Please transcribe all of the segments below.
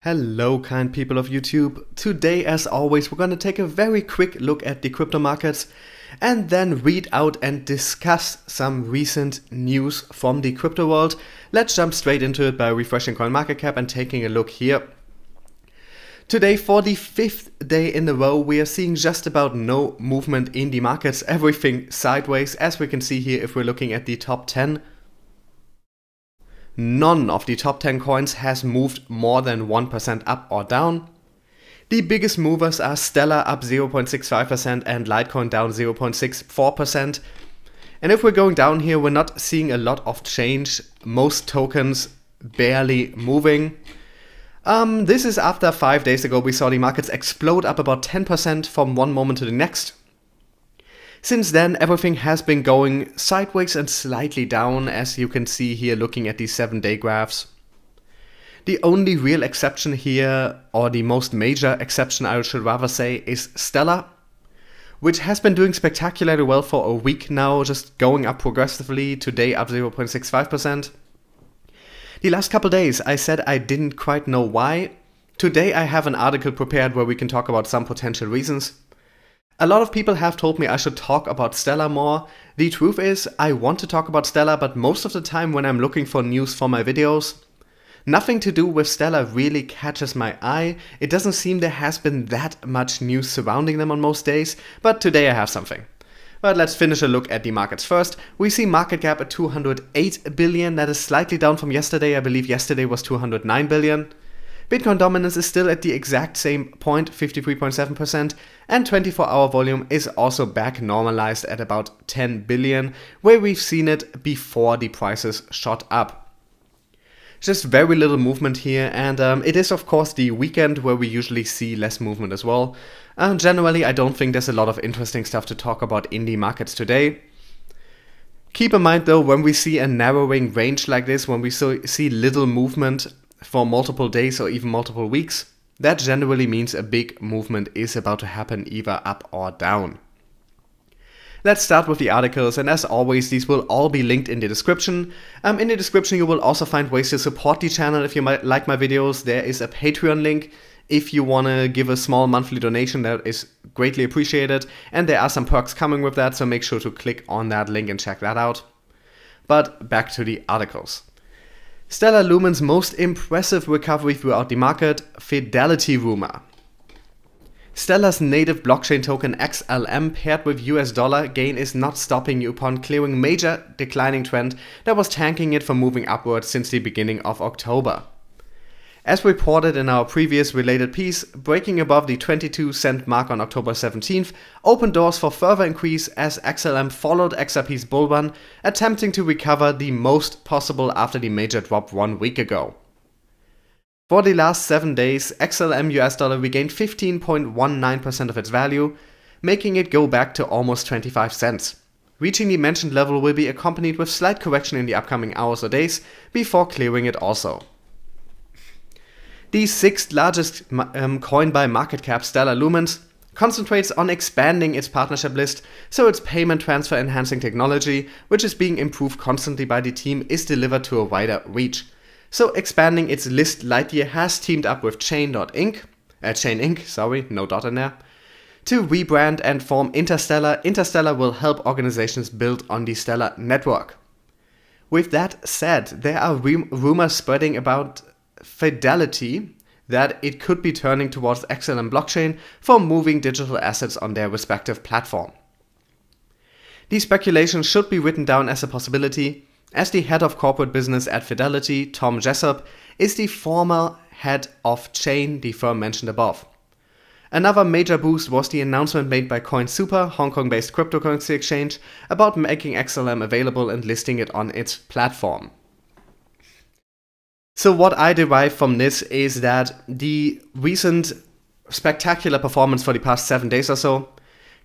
Hello kind people of YouTube. Today as always we're going to take a very quick look at the crypto markets and then read out and discuss some recent news from the crypto world. Let's jump straight into it by refreshing CoinMarketCap and taking a look here. Today, for the 5th day in a row, we are seeing just about no movement in the markets, everything sideways. As we can see here, if we're looking at the top 10, none of the top 10 coins has moved more than 1% up or down. The biggest movers are Stellar up 0.65% and Litecoin down 0.64%. And if we're going down here, we're not seeing a lot of change. Most tokens barely moving. This is after 5 days ago we saw the markets explode up about 10% from one moment to the next. Since then, everything has been going sideways and slightly down, as you can see here looking at these 7-day graphs. The only real exception here, or the most major exception I should rather say, is Stellar, which has been doing spectacularly well for a week now, just going up progressively, today up 0.65%. The last couple days I said I didn't quite know why. Today I have an article prepared where we can talk about some potential reasons. A lot of people have told me I should talk about Stellar more. The truth is, I want to talk about Stellar, but most of the time when I'm looking for news for my videos, nothing to do with Stellar really catches my eye. It doesn't seem there has been that much news surrounding them on most days, but today I have something. But let's finish a look at the markets first. We see market cap at 208 billion, that is slightly down from yesterday. I believe yesterday was 209 billion. Bitcoin dominance is still at the exact same point, 53.7%, and 24-hour volume is also back normalized at about 10 billion, where we've seen it before the prices shot up. Just very little movement here, and it is of course the weekend where we usually see less movement as well. Generally, I don't think there's a lot of interesting stuff to talk about in the markets today. Keep in mind though, when we see a narrowing range like this, when we see little movement for multiple days or even multiple weeks, that generally means a big movement is about to happen either up or down. Let's start with the articles, and as always these will all be linked in the description. In the description you will also find ways to support the channel if you might like my videos. There is a Patreon link if you want to give a small monthly donation, that is greatly appreciated, and there are some perks coming with that, so make sure to click on that link and check that out. But back to the articles. Stellar Lumens' most impressive recovery throughout the market, Fidelity rumor. Stellar's native blockchain token XLM paired with US dollar gain is not stopping you upon clearing major declining trend that was tanking it from moving upwards since the beginning of October. As reported in our previous related piece, breaking above the 22-cent mark on October 17th opened doors for further increase as XLM followed XRP's bull run, attempting to recover the most possible after the major drop 1 week ago. For the last 7 days, XLM US dollar regained 15.19% of its value, making it go back to almost 25 cents. Reaching the mentioned level will be accompanied with slight correction in the upcoming hours or days, before clearing it also. The 6th largest coin by market cap, Stellar Lumens, concentrates on expanding its partnership list, so its payment transfer enhancing technology, which is being improved constantly by the team, is delivered to a wider reach. So expanding its list, Lightyear has teamed up with Chain Inc., no dot in there, to rebrand and form Interstellar. Interstellar will help organizations build on the Stellar network. With that said, there are rumors spreading about Fidelity that it could be turning towards XLM blockchain for moving digital assets on their respective platform. These speculations should be written down as a possibility, as the head of corporate business at Fidelity, Tom Jessup, is the former head of Chain, the firm mentioned above. Another major boost was the announcement made by CoinSuper, Hong Kong-based cryptocurrency exchange, about making XLM available and listing it on its platform. So what I derive from this is that the recent spectacular performance for the past 7 days or so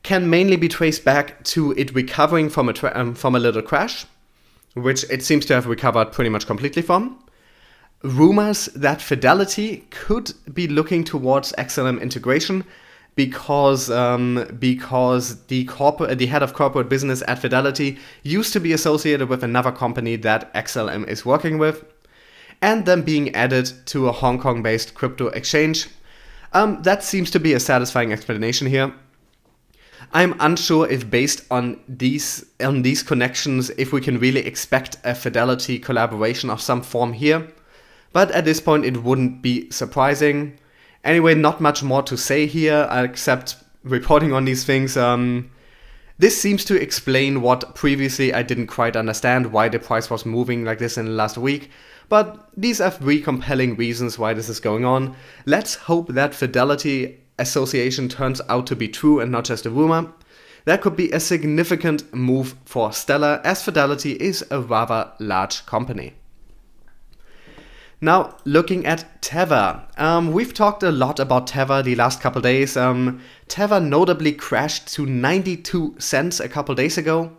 can mainly be traced back to it recovering from a little crash, which it seems to have recovered pretty much completely from. Rumors that Fidelity could be looking towards XLM integration because the head of corporate business at Fidelity used to be associated with another company that XLM is working with. and them being added to a Hong Kong-based crypto exchange. That seems to be a satisfying explanation here. I'm unsure if based on these connections, if we can really expect a Fidelity collaboration of some form here, but at this point it wouldn't be surprising. Anyway, not much more to say here except reporting on these things. This seems to explain what previously I didn't quite understand, why the price was moving like this in the last week. But these are 3 compelling reasons why this is going on. Let's hope that Fidelity association turns out to be true and not just a rumor. That could be a significant move for Stellar, as Fidelity is a rather large company. Now, looking at Tether. We've talked a lot about Tether the last couple days. Tether notably crashed to 92 cents a couple days ago,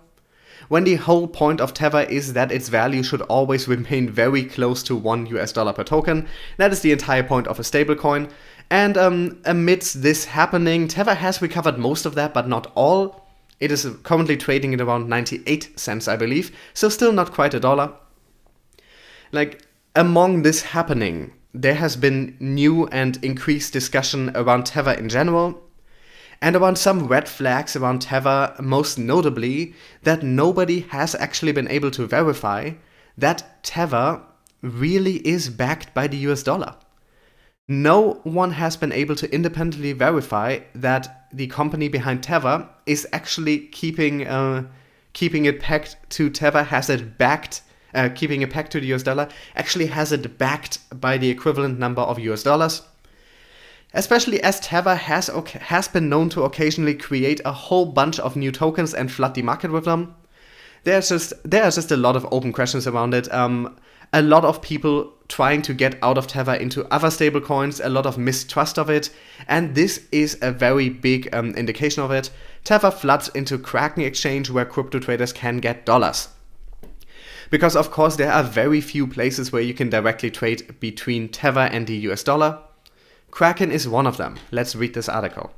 when the whole point of Tether is that its value should always remain very close to $1 per token. That is the entire point of a stablecoin. And amidst this happening, Tether has recovered most of that, but not all. It is currently trading at around 98 cents, I believe, so still not quite $1. Among this happening, there has been new and increased discussion around Tether in general, and around some red flags around Tether, most notably that nobody has actually been able to verify that Tether really is backed by the US dollar. No one has been able to independently verify that the company behind Tether is actually keeping it pegged to Tether, has it backed. Keeping it pegged to the US dollar, actually has it backed by the equivalent number of US dollars. Especially as Tether has been known to occasionally create a whole bunch of new tokens and flood the market with them. There are just a lot of open questions around it. A lot of people trying to get out of Tether into other stablecoins, a lot of mistrust of it, and this is a very big indication of it. Tether floods into Kraken exchange where crypto traders can get dollars. Because of course there are very few places where you can directly trade between Tether and the US dollar. Kraken is one of them. Let's read this article.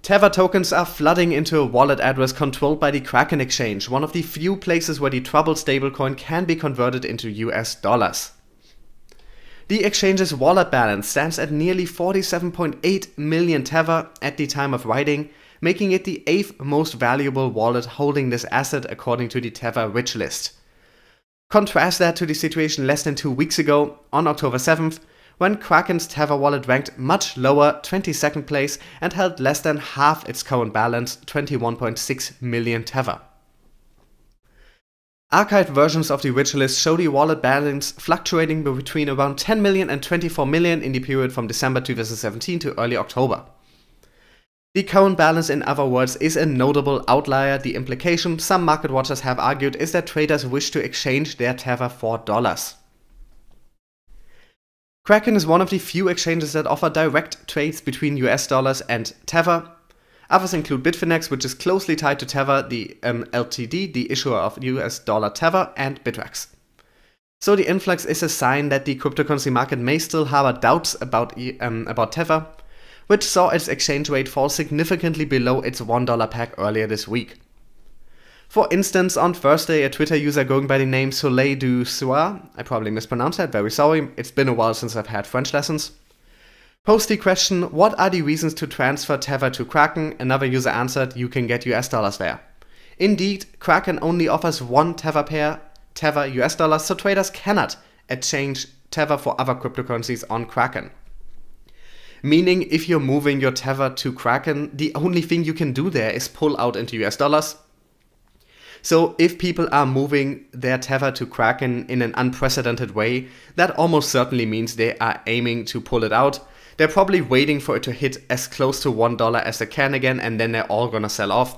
Tether tokens are flooding into a wallet address controlled by the Kraken exchange, one of the few places where the troubled stablecoin can be converted into US dollars. The exchange's wallet balance stands at nearly 47.8 million Tether at the time of writing, making it the 8th most valuable wallet holding this asset according to the Tether rich list. Contrast that to the situation less than 2 weeks ago, on October 7th, when Kraken's Tether wallet ranked much lower, 22nd place, and held less than half its current balance, 21.6 million Tether. Archived versions of the rich list show the wallet balance fluctuating between around 10 million and 24 million in the period from December 2017 to early October. The current balance, in other words, is a notable outlier. The implication, some market watchers have argued, is that traders wish to exchange their Tether for dollars. Kraken is one of the few exchanges that offer direct trades between US dollars and Tether. Others include Bitfinex, which is closely tied to Tether, the LTD, the issuer of US dollar Tether, and Bittrex. So the influx is a sign that the cryptocurrency market may still harbor doubts about Tether, which saw its exchange rate fall significantly below its $1 peg earlier this week. For instance, on Thursday, a Twitter user going by the name Soleil du Soir, I probably mispronounced that, very sorry, it's been a while since I've had French lessons, posed the question, what are the reasons to transfer Tether to Kraken? Another user answered, you can get US dollars there. Indeed, Kraken only offers one Tether pair, Tether US dollars, so traders cannot exchange Tether for other cryptocurrencies on Kraken. Meaning, if you're moving your Tether to Kraken, the only thing you can do there is pull out into US dollars. So if people are moving their Tether to Kraken in an unprecedented way, that almost certainly means they are aiming to pull it out. They're probably waiting for it to hit as close to $1 as they can again, and then they're all gonna sell off,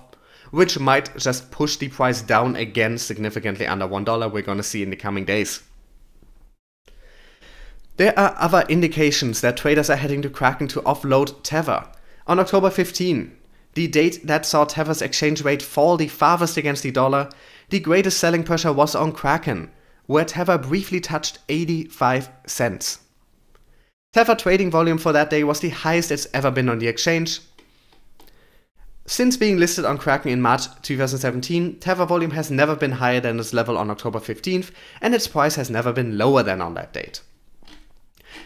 which might just push the price down again significantly under $1, we're gonna see in the coming days. There are other indications that traders are heading to Kraken to offload Tether. On October 15, the date that saw Tether's exchange rate fall the farthest against the dollar, the greatest selling pressure was on Kraken, where Tether briefly touched 85 cents. Tether trading volume for that day was the highest it's ever been on the exchange. Since being listed on Kraken in March 2017, Tether volume has never been higher than its level on October 15th, and its price has never been lower than on that date.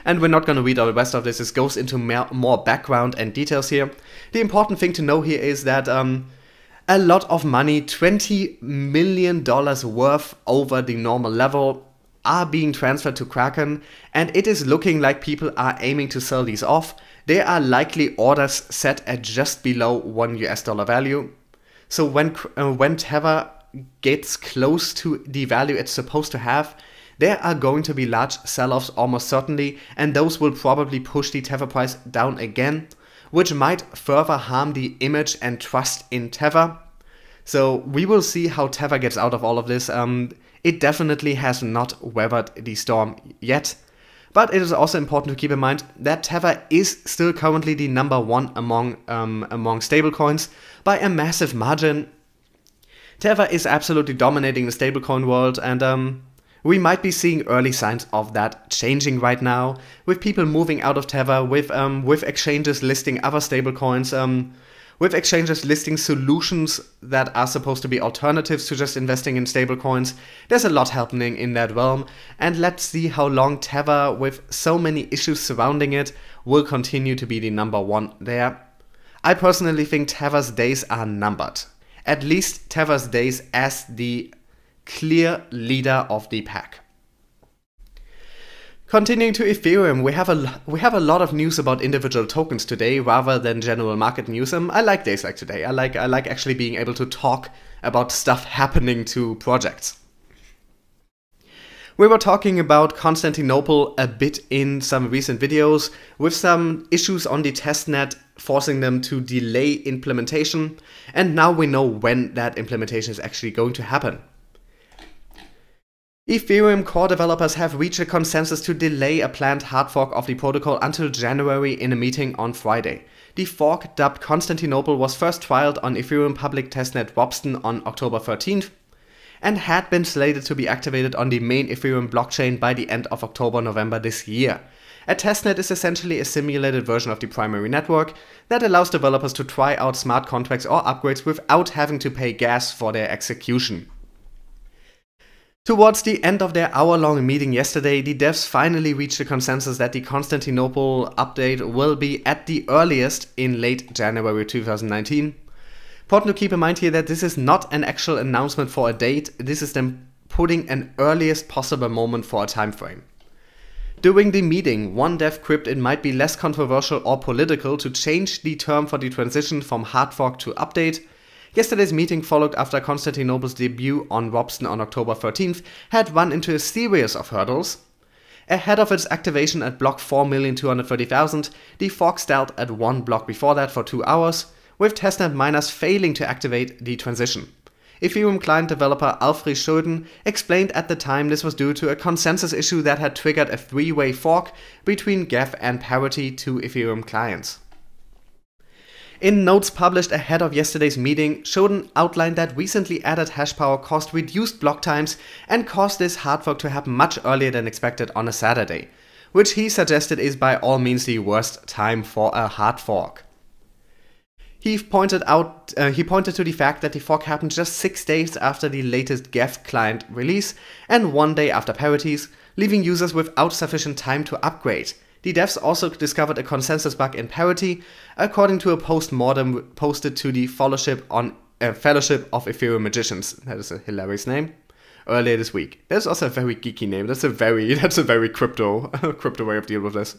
And we're not going to read all the rest of this, it goes into more background and details here. The important thing to know here is that a lot of money, $20 million worth over the normal level, are being transferred to Kraken, and it is looking like people are aiming to sell these off. There are likely orders set at just below $1 value. So when Tether gets close to the value it's supposed to have, there are going to be large sell-offs almost certainly, and those will probably push the Tether price down again, which might further harm the image and trust in Tether. So we will see how Tether gets out of all of this. It definitely has not weathered the storm yet, but it is also important to keep in mind that Tether is still currently the #1 among stablecoins by a massive margin. Tether is absolutely dominating the stablecoin world, and we might be seeing early signs of that changing right now, with people moving out of Tether, with exchanges listing other stablecoins, with exchanges listing solutions that are supposed to be alternatives to just investing in stablecoins. There's a lot happening in that realm, and let's see how long Tether, with so many issues surrounding it, will continue to be the #1 there. I personally think Tether's days are numbered. At least Tether's days as the clear leader of the pack. Continuing to Ethereum, we have a lot of news about individual tokens today rather than general market news. I like days like today. I like actually being able to talk about stuff happening to projects. We were talking about Constantinople a bit in some recent videos, with some issues on the testnet forcing them to delay implementation, and now we know when that implementation is actually going to happen. Ethereum core developers have reached a consensus to delay a planned hard fork of the protocol until January in a meeting on Friday. The fork, dubbed Constantinople, was first trialed on Ethereum public testnet Dopson on October 13th and had been slated to be activated on the main Ethereum blockchain by the end of October-November this year. A testnet is essentially a simulated version of the primary network that allows developers to try out smart contracts or upgrades without having to pay gas for their execution. Towards the end of their hour-long meeting yesterday, the devs finally reached a consensus that the Constantinople update will be at the earliest in late January 2019. Important to keep in mind here that this is not an actual announcement for a date, this is them putting an earliest possible moment for a time frame. During the meeting, one dev quipped it might be less controversial or political to change the term for the transition from hard fork to update. Yesterday's meeting followed after Constantinople's debut on Dopson on October 13th had run into a series of hurdles. Ahead of its activation at block 4,230,000, the fork stalled at one block before that for 2 hours, with testnet miners failing to activate the transition. Ethereum client developer Alfred Schulden explained at the time this was due to a consensus issue that had triggered a three-way fork between Geth and Parity to Ethereum clients. In notes published ahead of yesterday's meeting, Schulden outlined that recently added hash power caused reduced block times and caused this hard fork to happen much earlier than expected on a Saturday, which he suggested is by all means the worst time for a hard fork. He pointed to the fact that the fork happened just 6 days after the latest Geth client release and 1 day after Parity's, leaving users without sufficient time to upgrade. The devs also discovered a consensus bug in Parity, according to a post-mortem posted to the Fellowship of Ethereum Magicians. That is a hilarious name. Earlier this week. That's also a very geeky name. That's a very crypto way of dealing with this.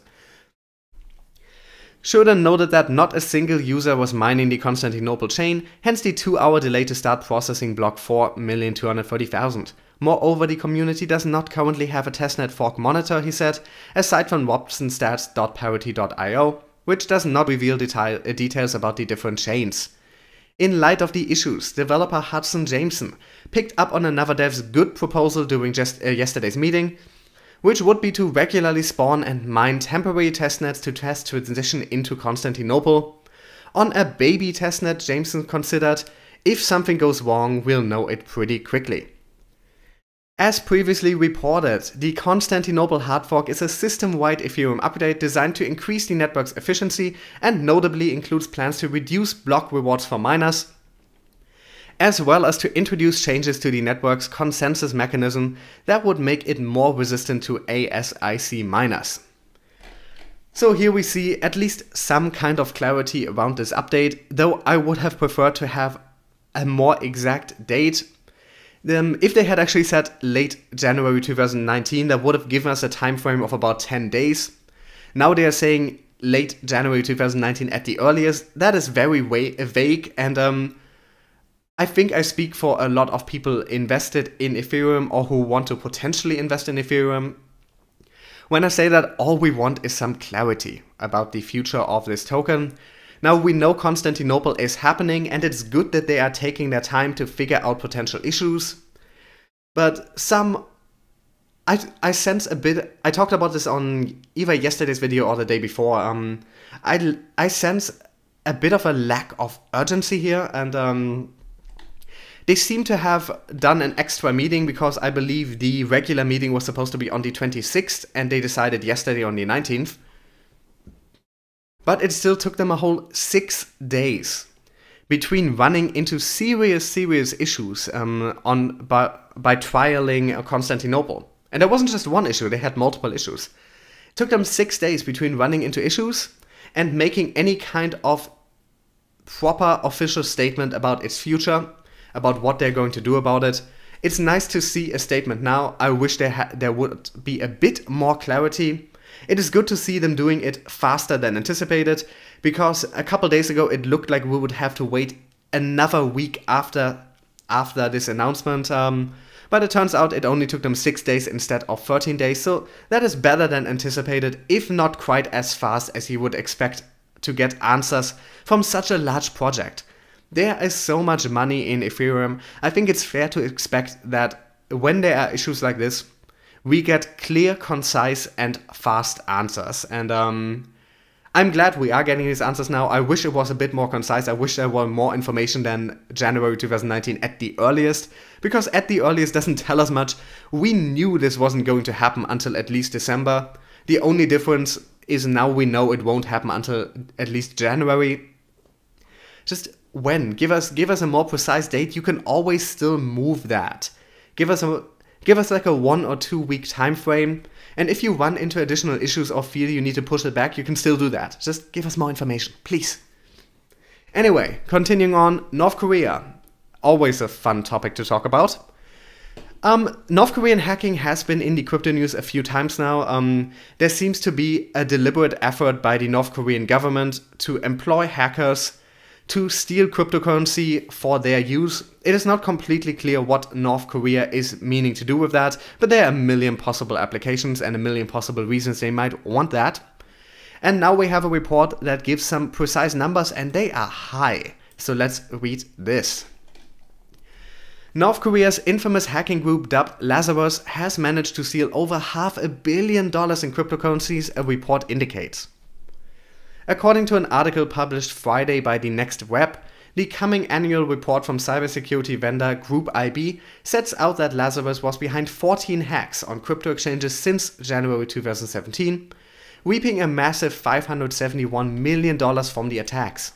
Schulden noted that not a single user was mining the Constantinople chain, hence the 2-hour delay to start processing block 4,230,000. Moreover, the community does not currently have a testnet fork monitor, he said, aside from wobsonstats.parity.io, which does not reveal details about the different chains. In light of the issues, developer Hudson Jameson picked up on another dev's good proposal during yesterday's meeting, which would be to regularly spawn and mine temporary testnets to test transition into Constantinople. On a baby testnet, Jameson considered, if something goes wrong, we'll know it pretty quickly. As previously reported, the Constantinople hard fork is a system-wide Ethereum update designed to increase the network's efficiency and notably includes plans to reduce block rewards for miners, as well as to introduce changes to the network's consensus mechanism that would make it more resistant to ASIC miners. So here we see at least some kind of clarity around this update, though I would have preferred to have a more exact date. If they had actually said late January 2019, that would have given us a time frame of about 10 days. Now they are saying late January 2019 at the earliest. That is very vague, and I think I speak for a lot of people invested in Ethereum or who want to potentially invest in Ethereum when I say that all we want is some clarity about the future of this token. Now we know Constantinople is happening and it's good that they are taking their time to figure out potential issues, but I sense a bit, I talked about this on either yesterday's video or the day before, I sense a bit of a lack of urgency here, and they seem to have done an extra meeting because I believe the regular meeting was supposed to be on the 26th and they decided yesterday on the 19th. But it still took them a whole 6 days between running into serious issues by trialing Constantinople. And there wasn't just one issue, they had multiple issues. It took them 6 days between running into issues and making any kind of proper official statement about its future, about what they're going to do about it. It's nice to see a statement now. I wish there would be a bit more clarity. It is good to see them doing it faster than anticipated, because a couple days ago it looked like we would have to wait another week after this announcement, but it turns out it only took them 6 days instead of 13 days, so that is better than anticipated, if not quite as fast as you would expect to get answers from such a large project. There is so much money in Ethereum. I think it's fair to expect that when there are issues like this, we get clear, concise, and fast answers. And I'm glad we are getting these answers now. I wish it was a bit more concise. I wish there were more information than January 2019 at the earliest, because at the earliest doesn't tell us much. We knew this wasn't going to happen until at least December. The only difference is now we know it won't happen until at least January. Just when? Give us a more precise date. You can always still move that. Give us like a 1 or 2 week time frame, and if you run into additional issues or feel you need to push it back, you can still do that. Just give us more information, please. Anyway, continuing on, North Korea. Always a fun topic to talk about. North Korean hacking has been in the crypto news a few times now. There seems to be a deliberate effort by the North Korean government to employ hackers to steal cryptocurrency for their use. It is not completely clear what North Korea is meaning to do with that, but there are a million possible applications and a million possible reasons they might want that. And now we have a report that gives some precise numbers, and they are high. So let's read this. North Korea's infamous hacking group dubbed Lazarus has managed to steal over $500 million in cryptocurrencies, a report indicates. According to an article published Friday by the Next Web, the coming annual report from cybersecurity vendor Group IB sets out that Lazarus was behind 14 hacks on crypto exchanges since January 2017, reaping a massive $571 million from the attacks.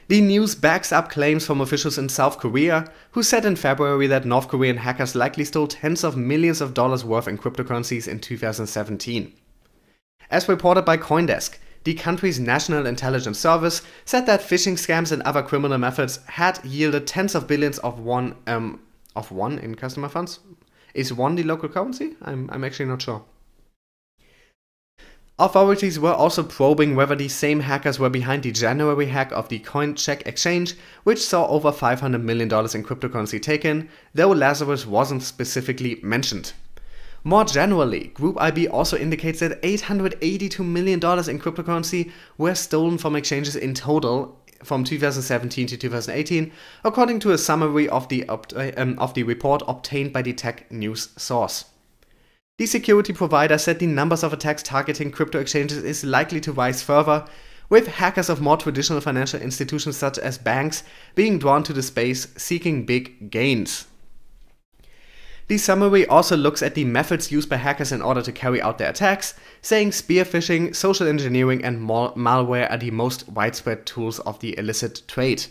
The news backs up claims from officials in South Korea, who said in February that North Korean hackers likely stole tens of millions of dollars worth in cryptocurrencies in 2017. As reported by CoinDesk, the country's National Intelligence Service said that phishing scams and other criminal methods had yielded tens of billions of won in customer funds. Is won the local currency? I'm actually not sure. Authorities were also probing whether the same hackers were behind the January hack of the CoinCheck exchange, which saw over $500 million in cryptocurrency taken, though Lazarus wasn't specifically mentioned. More generally, Group IB also indicates that $882 million in cryptocurrency were stolen from exchanges in total from 2017 to 2018, according to a summary of the report obtained by the tech news source. The security provider said the numbers of attacks targeting crypto exchanges is likely to rise further, with hackers of more traditional financial institutions such as banks being drawn to the space seeking big gains. The summary also looks at the methods used by hackers in order to carry out their attacks, saying spear phishing, social engineering, and malware are the most widespread tools of the illicit trade.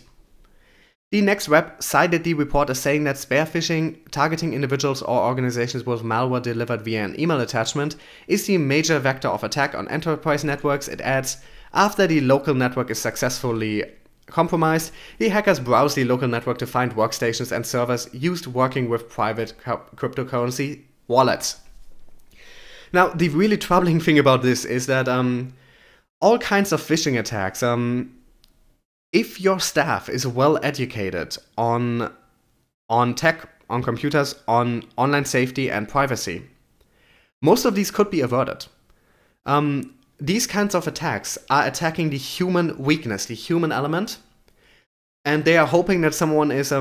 The next web cited the report as saying that spear phishing, targeting individuals or organizations with malware delivered via an email attachment, is the major vector of attack on enterprise networks. It adds, after the local network is successfully compromised, the hackers browse the local network to find workstations and servers used working with private cryptocurrency wallets. Now, the really troubling thing about this is that all kinds of phishing attacks, if your staff is well educated on tech, on computers, on online safety and privacy, most of these could be averted. These kinds of attacks are attacking the human weakness, the human element, and they are hoping that someone is,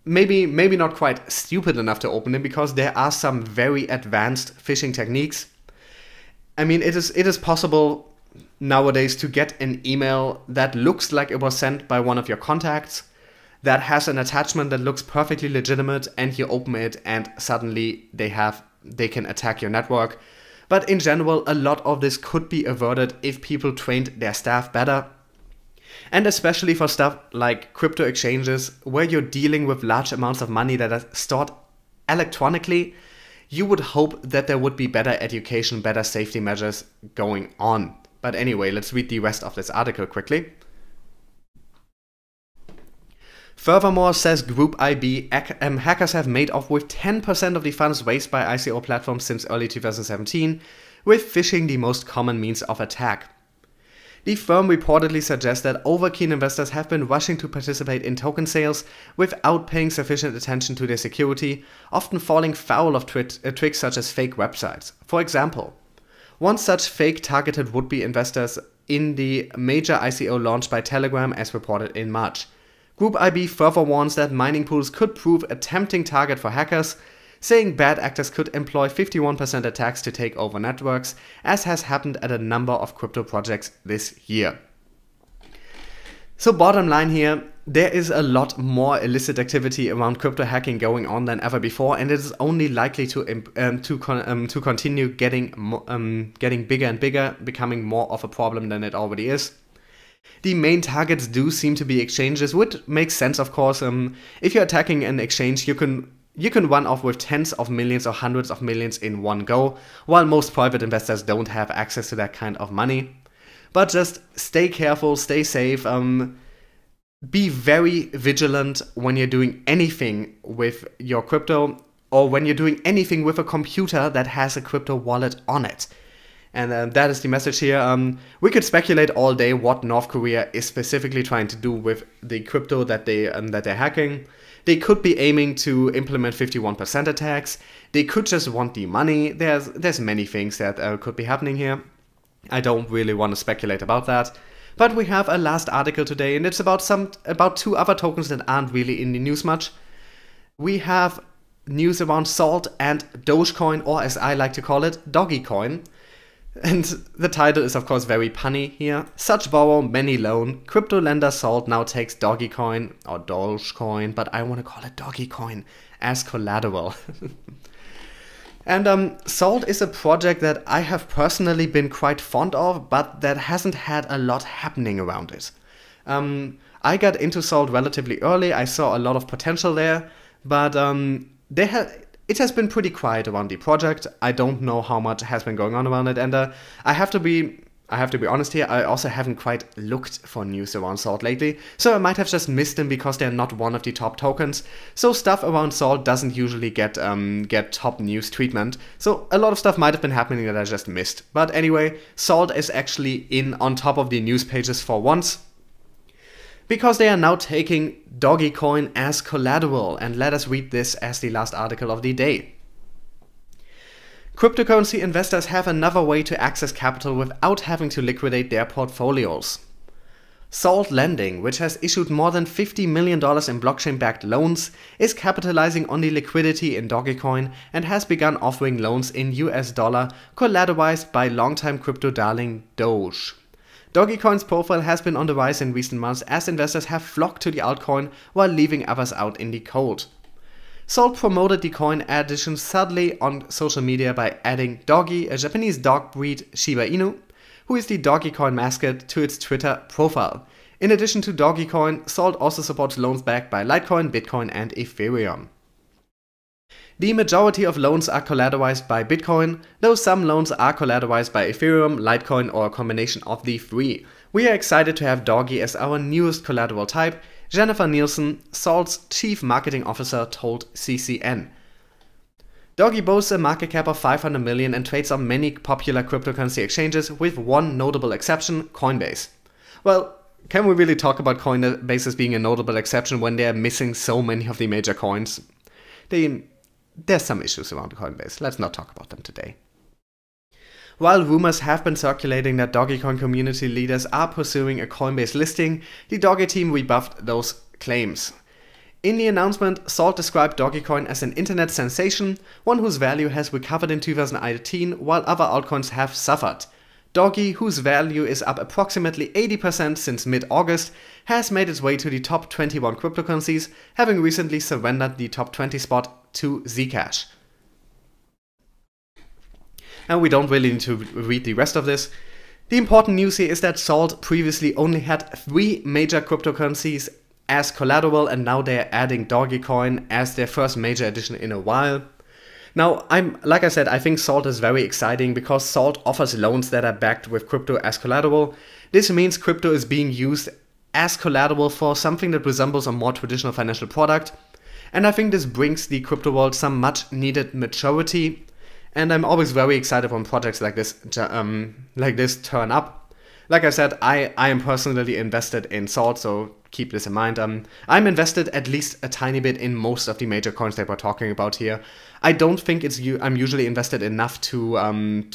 maybe not quite stupid enough to open it, because there are some very advanced phishing techniques. I mean, it is possible nowadays to get an email that looks like it was sent by one of your contacts, that has an attachment that looks perfectly legitimate, and you open it and suddenly they can attack your network. But in general, a lot of this could be averted if people trained their staff better. And especially for stuff like crypto exchanges, where you're dealing with large amounts of money that are stored electronically, you would hope that there would be better education, better safety measures going on. But anyway, let's read the rest of this article quickly. Furthermore, says Group IB, hackers have made off with 10% of the funds raised by ICO platforms since early 2017, with phishing the most common means of attack. The firm reportedly suggests that overkeen investors have been rushing to participate in token sales without paying sufficient attention to their security, often falling foul of tricks such as fake websites. For example, one such fake targeted would-be investors in the major ICO launched by Telegram, as reported in March. Group IB further warns that mining pools could prove a tempting target for hackers, saying bad actors could employ 51% attacks to take over networks, as has happened at a number of crypto projects this year. So bottom line here, there is a lot more illicit activity around crypto hacking going on than ever before, and it is only likely to continue getting bigger and bigger, becoming more of a problem than it already is. The main targets do seem to be exchanges, which makes sense, of course. If you're attacking an exchange, you can run off with tens of millions or hundreds of millions in one go, while most private investors don't have access to that kind of money. But just stay careful, stay safe, be very vigilant when you're doing anything with your crypto, or when you're doing anything with a computer that has a crypto wallet on it. And that is the message here. We could speculate all day what North Korea is specifically trying to do with the crypto that they're hacking. They could be aiming to implement 51% attacks. They could just want the money. There's many things that could be happening here. I don't really want to speculate about that. But we have a last article today, and it's about two other tokens that aren't really in the news much. We have news around Salt and Dogecoin, or as I like to call it, Dogecoin. And the title is of course very punny here. Such borrow, many loan. Crypto lender Salt now takes Dogecoin, or Dogecoin, but I want to call it Dogecoin, as collateral. And Salt is a project that I have personally been quite fond of, but that hasn't had a lot happening around it. I got into Salt relatively early. I saw a lot of potential there, but it has been pretty quiet around the project. I don't know how much has been going on around it, and I have to be honest here, I also haven't quite looked for news around Salt lately, so I might have just missed them because they're not one of the top tokens. So stuff around Salt doesn't usually get top news treatment, so a lot of stuff might have been happening that I just missed. But anyway, Salt is actually on top of the news pages for once, because they are now taking Dogecoin as collateral, and let us read this as the last article of the day. Cryptocurrency investors have another way to access capital without having to liquidate their portfolios. Salt Lending, which has issued more than $50 million in blockchain-backed loans, is capitalizing on the liquidity in Dogecoin and has begun offering loans in US dollar collateralized by longtime crypto darling Doge. Dogecoin's profile has been on the rise in recent months as investors have flocked to the altcoin while leaving others out in the cold. Salt promoted the coin addition subtly on social media by adding Doggy, a Japanese dog breed Shiba Inu, who is the Dogecoin mascot, to its Twitter profile. In addition to Dogecoin, Salt also supports loans backed by Litecoin, Bitcoin and Ethereum. The majority of loans are collateralized by Bitcoin, though some loans are collateralized by Ethereum, Litecoin or a combination of the three. We are excited to have Doggy as our newest collateral type, Jennifer Nielsen, Salt's chief marketing officer, told CCN. Doggy boasts a market cap of 500 million and trades on many popular cryptocurrency exchanges with one notable exception, Coinbase. Well, can we really talk about Coinbase as being a notable exception when they are missing so many of the major coins? There's some issues around Coinbase, let's not talk about them today. While rumors have been circulating that Dogecoin community leaders are pursuing a Coinbase listing, the Doggy team rebuffed those claims. In the announcement, Salt described Dogecoin as an internet sensation, one whose value has recovered in 2018 while other altcoins have suffered. Doggy, whose value is up approximately 80% since mid-August, has made its way to the top 21 cryptocurrencies, having recently surrendered the top 20 spot to Zcash. And we don't really need to read the rest of this. The important news here is that Salt previously only had 3 major cryptocurrencies as collateral, and now they're adding Dogecoin as their first major addition in a while. Now, like I said, I think Salt is very exciting because Salt offers loans that are backed with crypto as collateral. This means crypto is being used as collateral for something that resembles a more traditional financial product. And I think this brings the crypto world some much needed maturity. And I'm always very excited when projects like this turn up. Like I said, I am personally invested in Salt, so keep this in mind. I'm invested at least a tiny bit in most of the major coins that we're talking about here. I don't think I'm usually invested enough to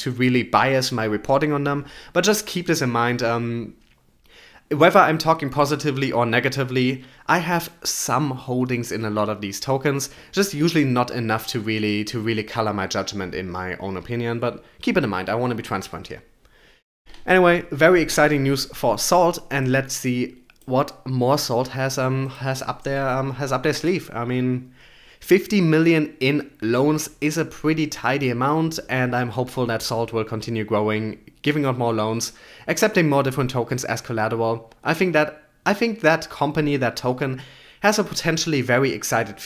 really bias my reporting on them, but just keep this in mind. Whether I'm talking positively or negatively, I have some holdings in a lot of these tokens, just usually not enough to really color my judgment in my own opinion, but keep it in mind, I want to be transparent here. Anyway, very exciting news for Salt, and let's see what more Salt has up their sleeve. I mean, 50 million in loans is a pretty tidy amount, and I'm hopeful that Salt will continue growing, giving out more loans, accepting more different tokens as collateral. I think that company, that token, has a potentially very exciting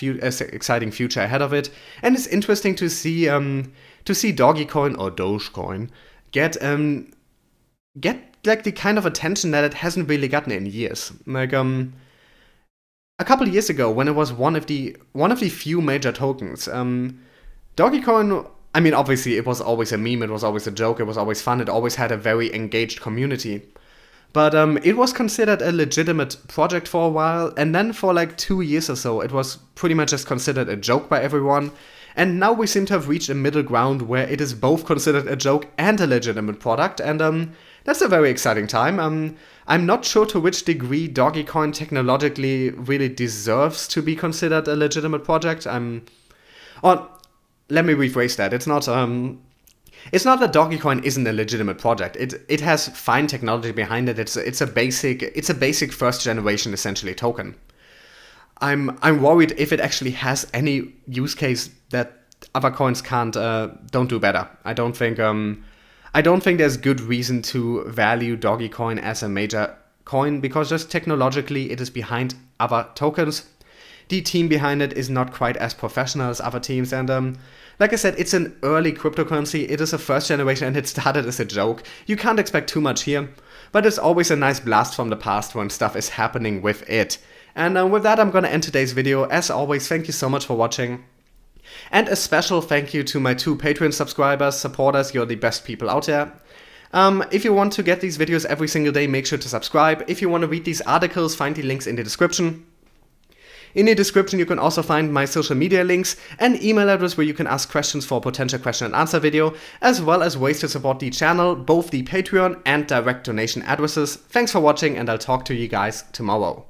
future ahead of it, and it's interesting to see Dogecoin or Dogecoin get like the kind of attention that it hasn't really gotten in years. Like a couple of years ago, when it was one of the few major tokens, Dogecoin, I mean, obviously it was always a meme, it was always a joke, it was always fun, it always had a very engaged community. But it was considered a legitimate project for a while, and then for like 2 years or so, it was pretty much just considered a joke by everyone. And now we seem to have reached a middle ground where it is both considered a joke and a legitimate product, and that's a very exciting time. I'm not sure to which degree Dogecoin technologically really deserves to be considered a legitimate project. Or let me rephrase that. It's not that Dogecoin isn't a legitimate project. It has fine technology behind it. It's a basic first generation essentially token. I'm worried if it actually has any use case that other coins don't do better. I don't think there's good reason to value Dogecoin as a major coin, because just technologically it is behind other tokens. The team behind it is not quite as professional as other teams, and like I said, it's an early cryptocurrency, it is a first generation, and it started as a joke. You can't expect too much here, but it's always a nice blast from the past when stuff is happening with it. And with that, I'm gonna end today's video. As always, thank you so much for watching. And a special thank you to my 2 Patreon supporters, you're the best people out there. If you want to get these videos every single day, make sure to subscribe. If you want to read these articles, find the links in the description. In the description you can also find my social media links, an email address where you can ask questions for a potential question and answer video, as well as ways to support the channel, both the Patreon and direct donation addresses. Thanks for watching, and I'll talk to you guys tomorrow.